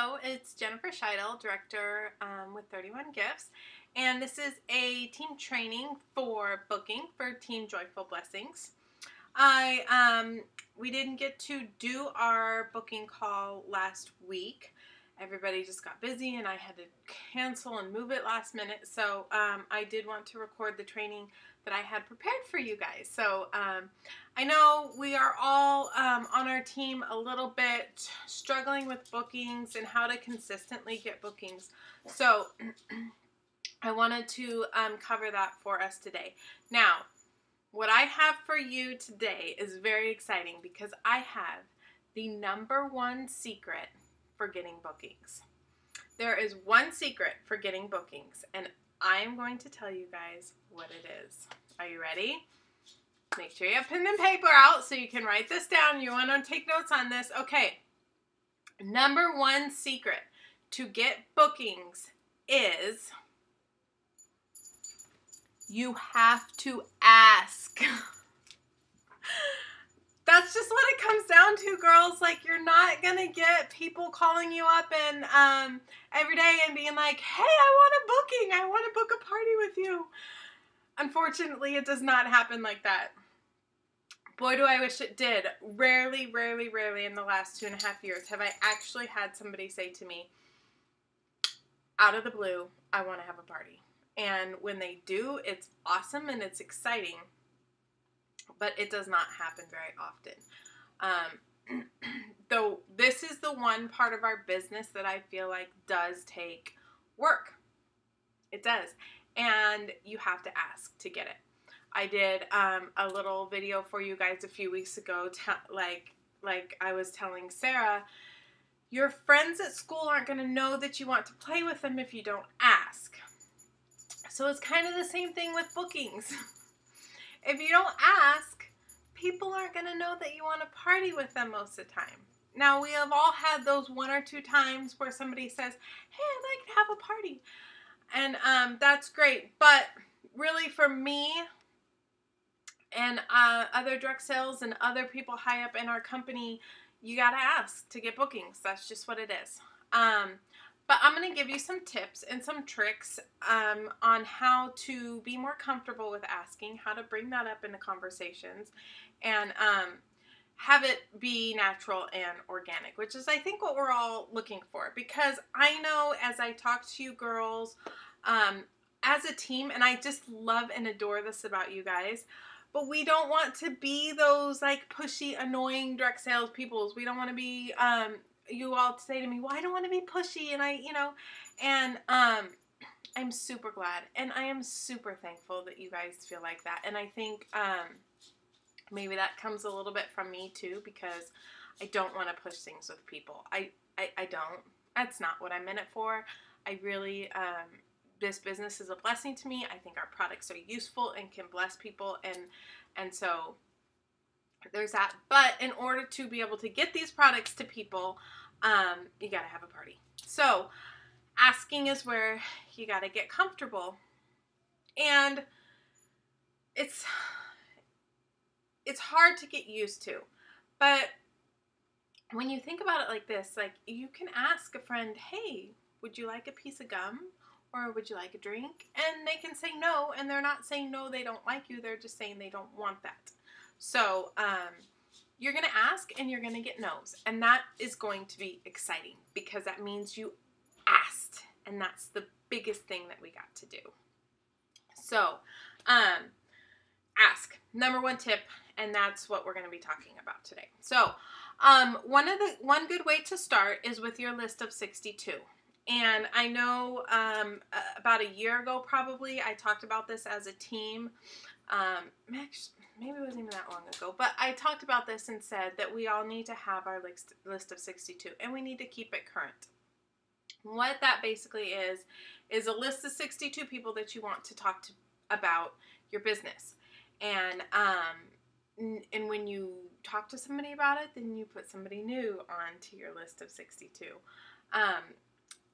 Hello, it's Jennifer Scheidel, Director with 31 Gifts, and this is a team training for booking for Team Joyful Blessings. We didn't get to do our booking call last week. Everybody just got busy and I had to cancel and move it last minute, so I did want to record the training that I had prepared for you guys. So I know we are all on our team a little bit struggling with bookings and how to consistently get bookings. So I wanted to cover that for us today. Now, what I have for you today is very exciting because I have the #1 secret for getting bookings. There is one secret for getting bookings, and I am going to tell you guys what it is. Are you ready? Make sure you have pen and paper out so you can write this down. You want to take notes on this. Okay. #1 secret to get bookings is you have to ask. That's just what it comes down to, girls. Like, you're not going to get people calling you up and every day and being like, hey, I want a booking. I want to book a party with you. Unfortunately, it does not happen like that. Boy, do I wish it did. Rarely in the last 2.5 years have I actually had somebody say to me, out of the blue, I want to have a party. And when they do, it's awesome and it's exciting. But it does not happen very often. Though this is the one part of our business that I feel like does take work. It does. And you have to ask to get it. I did a little video for you guys a few weeks ago, like I was telling Sarah, your friends at school aren't going to know that you want to play with them if you don't ask. So it's kind of the same thing with bookings. If you don't ask, people aren't going to know that you want to party with them most of the time. Now, we have all had those 1 or 2 times where somebody says, hey, I'd like to have a party. And that's great. But really, for me and other direct sales and other people high up in our company, you got to ask to get bookings. That's just what it is. But I'm going to give you some tips and some tricks on how to be more comfortable with asking, how to bring that up into conversations, and have it be natural and organic, which is, I think, what we're all looking for. Because I know as I talk to you girls as a team, and I just love and adore this about you guys, but we don't want to be those like pushy, annoying direct sales peoples. We don't want to be you all say to me, well, I don't want to be pushy, and I'm super glad, and I am super thankful that you guys feel like that, and I think maybe that comes a little bit from me too, because I don't want to push things with people. I don't. That's not what I'm in it for. I really, this business is a blessing to me. I think our products are useful and can bless people, and so there's that. But in order to be able to get these products to people, you got to have a party. So asking is where you got to get comfortable. And it's hard to get used to. But when you think about it like this, like, you can ask a friend, hey, would you like a piece of gum? Or would you like a drink? And they can say no, and they're not saying no, they don't like you. They're just saying they don't want that. So you're going to ask and you're going to get no's. And that is going to be exciting because that means you asked. And that's the biggest thing that we got to do. So ask. #1 tip, and that's what we're going to be talking about today. So one good way to start is with your list of 62. And I know about a year ago probably I talked about this as a team. Maybe it wasn't even that long ago, but I talked about this and said that we all need to have our list of 62, and we need to keep it current. What that basically is a list of 62 people that you want to talk to about your business. And when you talk to somebody about it, then you put somebody new onto your list of 62.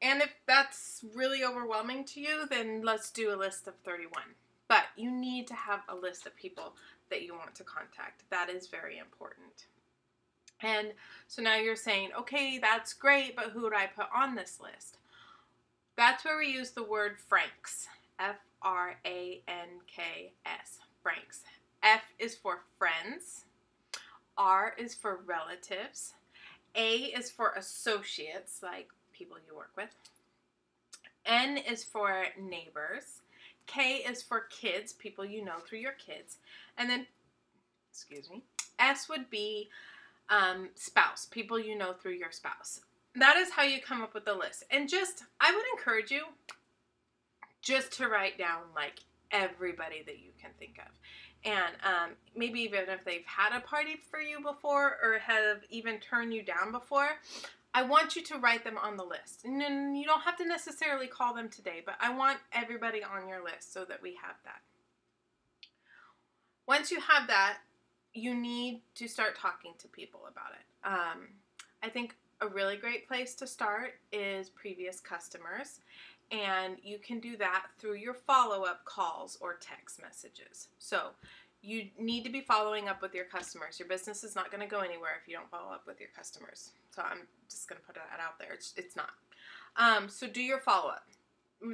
And if that's really overwhelming to you, then let's do a list of 31. But you need to have a list of people that you want to contact. That is very important. And so now you're saying, okay, that's great, but who would I put on this list? That's where we use the word Franks. Franks. Franks. F is for friends. R is for relatives. A is for associates, like people you work with. N is for neighbors. K is for kids, people you know through your kids. And then, S would be spouse, people you know through your spouse. That is how you come up with the list. And I would encourage you just to write down like everybody that you can think of. And maybe even if they've had a party for you before or have even turned you down before, I want you to write them on the list. And you don't have to necessarily call them today, but I want everybody on your list so that we have that. Once you have that, you need to start talking to people about it. I think a really great place to start is previous customers, and you can do that through your follow-up calls or text messages. So you need to be following up with your customers. Your business is not going to go anywhere if you don't follow up with your customers. So I'm just going to put that out there. It's not. So do your follow-up.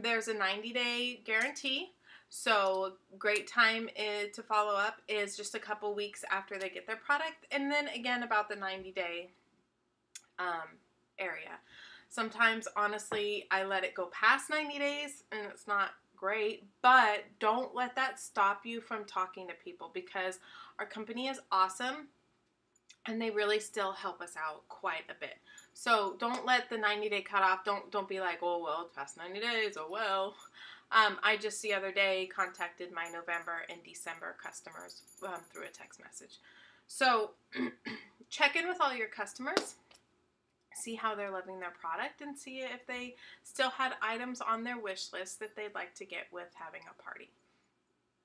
There's a 90-day guarantee. So great time to follow up is just a couple weeks after they get their product. And then again, about the 90-day area. Sometimes, honestly, I let it go past 90 days and it's not great, but don't let that stop you from talking to people, because our company is awesome and they really still help us out quite a bit. So don't let the 90-day cutoff, don't be like, oh, well, it's past 90 days, oh, well. I just the other day contacted my November and December customers through a text message. So check in with all your customers, see how they're loving their product, and see if they still had items on their wish list that they'd like to get with having a party.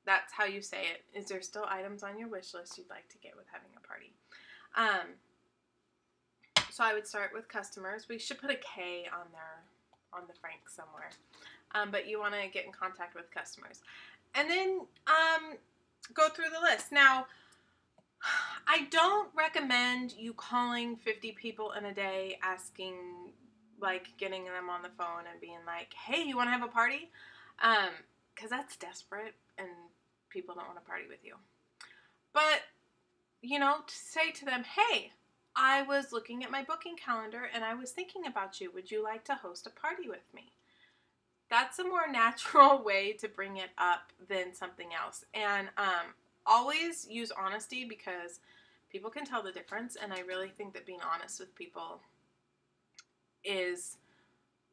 That's how you say it. Is there still items on your wish list you'd like to get with having a party? So I would start with customers. We should put a K on the Frank somewhere. But you want to get in contact with customers. And then go through the list. Now, I don't recommend you calling 50 people in a day asking, like, getting them on the phone and being like, hey, you want to have a party? Because that's desperate and people don't want to party with you. But, to say to them, hey, I was looking at my booking calendar and I was thinking about you. Would you like to host a party with me? That's a more natural way to bring it up than something else. And always use honesty, because people can tell the difference. And I really think that being honest with people is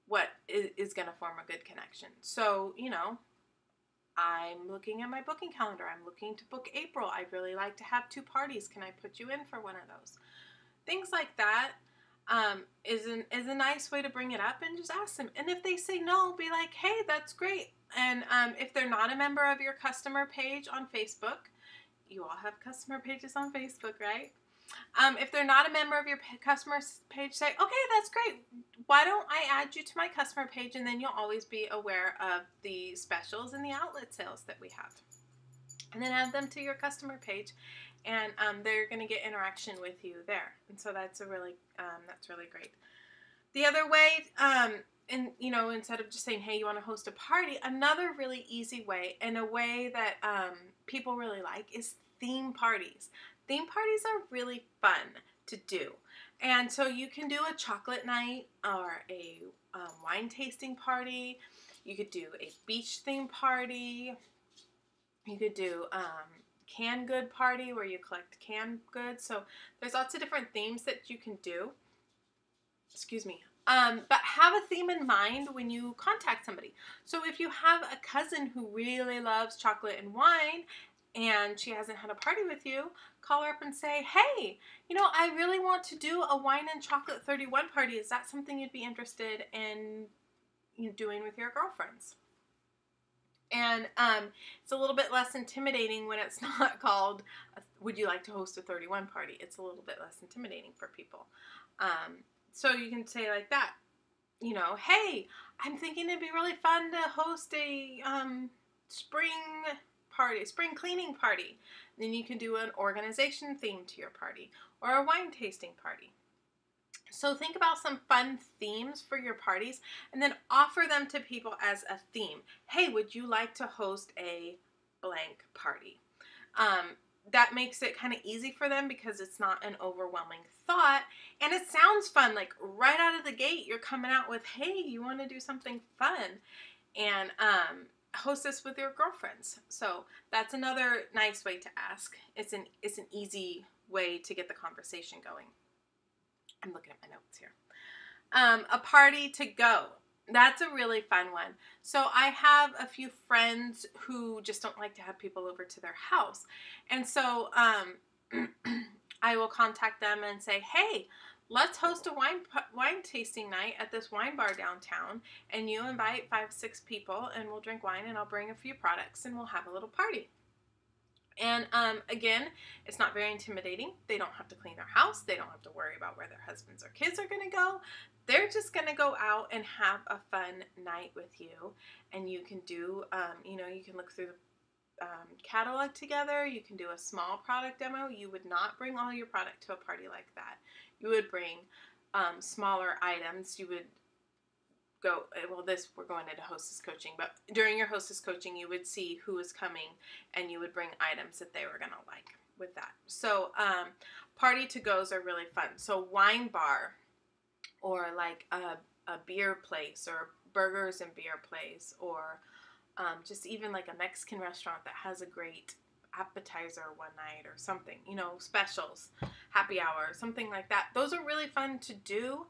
what is going to form a good connection. So, I'm looking at my booking calendar. I'm looking to book April. I'd really like to have 2 parties. Can I put you in for one of those? Things like that. Is a nice way to bring it up, and just ask them. And if they say no, be like, hey, that's great. And if they're not a member of your customer page on Facebook, you all have customer pages on Facebook, right? If they're not a member of your customer page, say, okay, that's great. Why don't I add you to my customer page, and then you'll always be aware of the specials and the outlet sales that we have. And then add them to your customer page, and they're going to get interaction with you there. And so that's really great. The other way, instead of just saying, hey, you want to host a party, another really easy way, and a way that people really like, is theme parties. Theme parties are really fun to do. And so you can do a chocolate night or a wine tasting party. You could do a beach theme party. You could do canned good party where you collect canned goods. So there's lots of different themes that you can do. But have a theme in mind when you contact somebody. So if you have a cousin who really loves chocolate and wine and she hasn't had a party with you, call her up and say, hey, I really want to do a wine and chocolate 31 party. Is that something you'd be interested in doing with your girlfriends? And it's a little bit less intimidating when it's not called, would you like to host a 31 party? It's a little bit less intimidating for people. So you can say like that, hey, I'm thinking it'd be really fun to host a spring party, spring cleaning party. Then you can do an organization theme to your party or a wine tasting party. So think about some fun themes for your parties and then offer them to people as a theme. Hey, would you like to host a blank party? That makes it kind of easy for them because it's not an overwhelming thought, and it sounds fun. Like right out of the gate, you're coming out with, hey, you want to do something fun, and host this with your girlfriends. So that's another nice way to ask. It's an easy way to get the conversation going. I'm looking at my notes here. A party to go. That's a really fun one. So I have a few friends who just don't like to have people over to their house. And so I will contact them and say, hey, let's host a wine tasting night at this wine bar downtown. And you invite 5-6 people and we'll drink wine and I'll bring a few products and we'll have a little party. And again, it's not very intimidating. They don't have to clean their house. They don't have to worry about where their husbands or kids are going to go. They're just going to go out and have a fun night with you. And you can do, you can look through the catalog together. You can do a small product demo. You would not bring all your product to a party like that. You would bring smaller items. You would go, we're going into hostess coaching, but during your hostess coaching, you would see who was coming and you would bring items that they were going to like with that. So party to goes are really fun. So wine bar or like a beer place or burgers and beer place or just even like a Mexican restaurant that has a great appetizer one night or something, specials, happy hour, something like that. Those are really fun to do.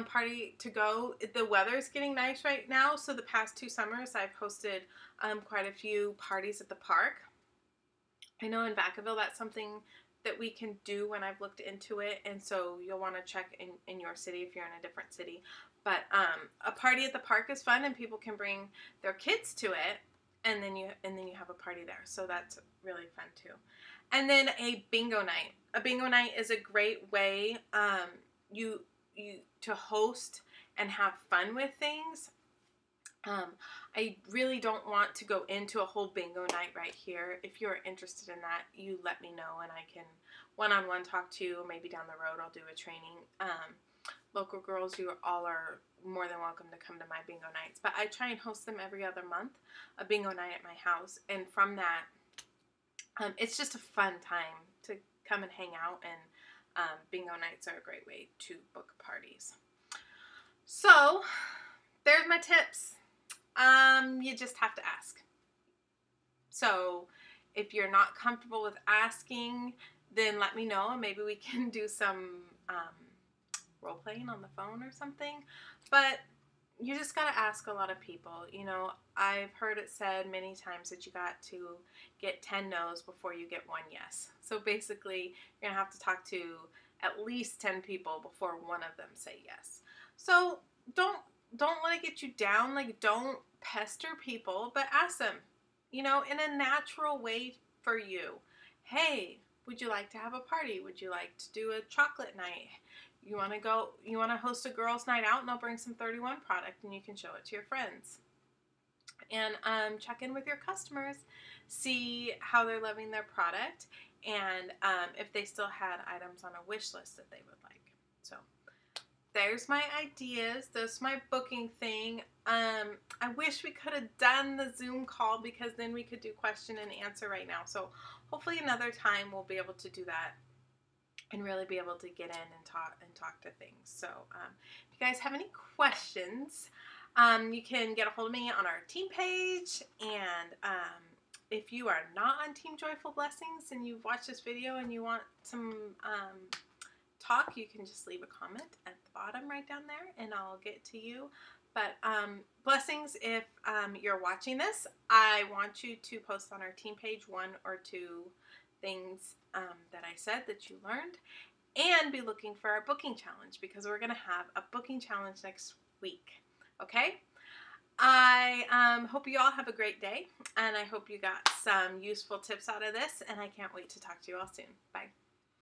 Party to go. The weather's getting nice right now, so the past 2 summers I've hosted quite a few parties at the park. I know in Vacaville that's something that we can do when I've looked into it, and so you'll want to check in your city if you're in a different city. But a party at the park is fun, and people can bring their kids to it. And then you have a party there. So that's really fun too. And then a bingo night. A bingo night is a great way you to host and have fun with things. I really don't want to go into a whole bingo night right here. If you're interested in that, you let me know and I can one-on-one talk to you. Maybe down the road I'll do a training. Local girls, you all are more than welcome to come to my bingo nights. But I try and host them every other month, a bingo night at my house. And from that, it's just a fun time to come and hang out. And bingo nights are a great way to book parties. So there's my tips. You just have to ask. So if you're not comfortable with asking, then let me know and maybe we can do some role playing on the phone or something. But you just got to ask a lot of people. I've heard it said many times that you got to get 10 no's before you get 1 yes. So basically, you're going to have to talk to at least 10 people before one of them say yes. So don't let it get you down. Like, don't pester people, but ask them, in a natural way for you. Hey, would you like to have a party? Would you like to do a chocolate night? You want to host a girls' night out, and I'll bring some 31 product and you can show it to your friends. And check in with your customers, see how they're loving their product, and if they still had items on a wish list that they would like. So there's my ideas. That's my booking thing. I wish we could have done the Zoom call because then we could do question and answer right now. So hopefully another time we'll be able to do that and really be able to get in and talk to things. So if you guys have any questions, you can get a hold of me on our team page. And if you are not on Team Joyful Blessings and you've watched this video and you want some talk, you can just leave a comment at the bottom right down there and I'll get to you. But blessings, if you're watching this, I want you to post on our team page 1 or 2 things that I said that you learned, and be looking for our booking challenge because we're going to have a booking challenge next week. Okay? I hope you all have a great day, and I hope you got some useful tips out of this, and I can't wait to talk to you all soon. Bye.